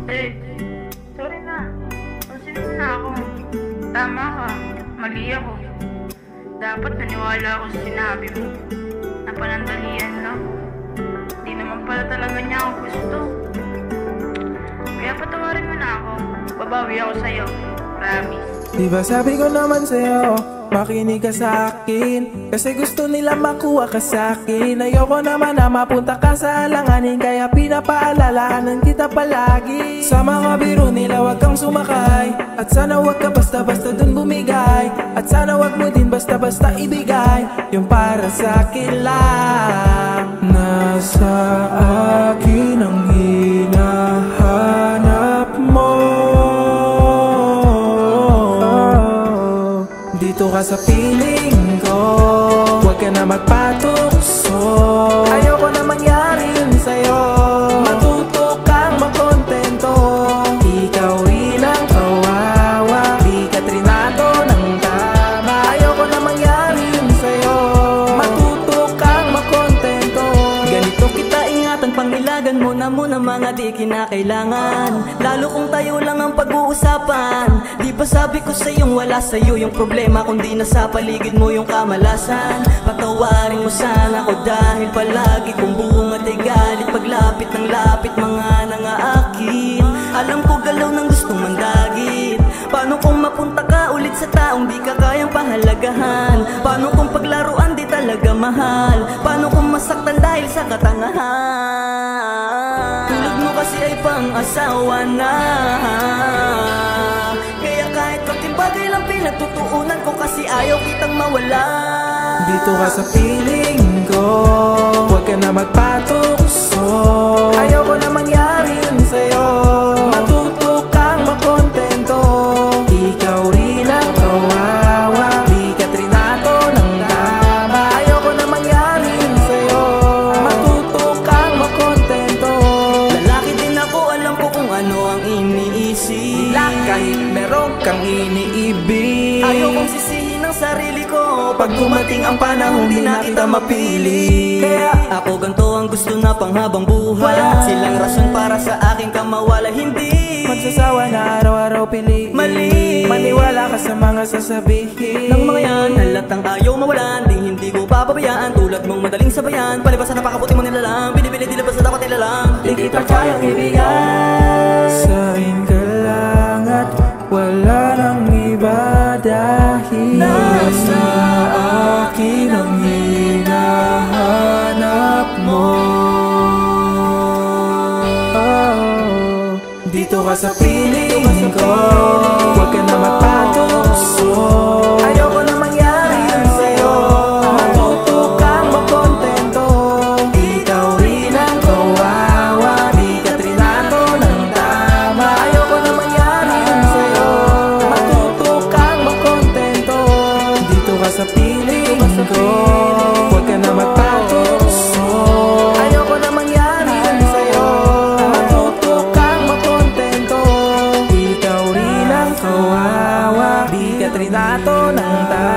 Eh, sorry na. Pansinin na ako. Tama ka. Mali ako. Dapat naniwala ako sa sinabi mo. Na panandalian lang. Di naman pala talaga niya ako gusto. Kaya patawarin mo na ako. Babawi ako sa'yo. Promise. Diba sabi ko naman sa'yo, makinig ka sa akin. Kasi gusto nila makuha ka sa akin. Ayoko naman na mapunta ka sa alanganin. Kaya pinapaalalahanan kita palagi. Sa mga biro nila wag kang sumakay. At sana wag ka basta-basta dun bumigay. At sana wag mo din basta-basta ibigay yung para sa akin lang. Nasa akin ang hinahanap mo. Dito ka sa piling ko, huwag ka na magpatukso. Ayoko na mangyari yun sa'yo. Matuto kang makontento. Ikaw rin ang kawawa, di ka trinado ng tama. Ayoko na mangyari yun sa'yo. Matuto kang makontento. Ganito kita ingatan, pangilagan mo na muna mga di kinakailangan. Lalo kung tayo lang ang pag-uusapan. Di ba sabi ko sa'yong wala sa'yo yung problema, kundi nasa paligid mo yung kamalasan. Patawarin mo sana ako dahil palagi kong bunga ay galit. Paglapit ng lapit mga nangaakin. Alam ko galaw ng gustong mandagit. Paano kung mapunta ka ulit sa taong di ka kayang pahalagahan? Paano kung paglaruan di talaga mahal? Paano kung masaktan dahil sa katangahan? Tulad mo kasi ay pang-asawa na. Kaya kahit konting bagay lang pinagtutuunan ko, kasi ayaw kitang mawala. Dito ka sa piling ko, huwag ka na magpatukso. Ayoko na mangyari yun sa'yo. Matuto kang makontento. Ikaw rin ang kawawa, di ka trinato ng tama. Ayoko na mangyari yun sa'yo. Matuto kang makontento. Lalaki din ako, alam ko kung ano ang iniisip. Kahit meron kang iniibig, ayaw kong sisihin ang sarili ko. Pag dumating ang panahon di na kita mapili. Kaya ako ganito ang gusto na panghabang buhay. Wala silang rason para sa akin ka mawala. Hindi magsasawa na araw-araw pili. Mali, maniwala ka sa mga sasabihin ng mga yan. Halatang ayaw mawalan, di hindi ko papabayaan. Tulad mong madaling sabayan, palibasan napakabuti mo nilalang. Binibili di labas na dapat nilalang. Di kita kayang ibigay. Sa'kin ka lang at wala nang iba. Dahil nasa akin ang hinahanap mo. Dito ka sa piling ko, huwag ka na magpatukso. Ayoko na mangyari yun sa'yo. Matuto kang makontento. Ikaw rin ang kawawa, di ka trinato ng tama. Ayoko na mangyari yun sa'yo. Matuto kang makontento. Dito ka sa piling ko, huwag ka na magpatukso. Ayoko na mangyari yun sa'yo. Matuto kang makontento. Ikaw rin ang kawawa, di ka trinato ng tama.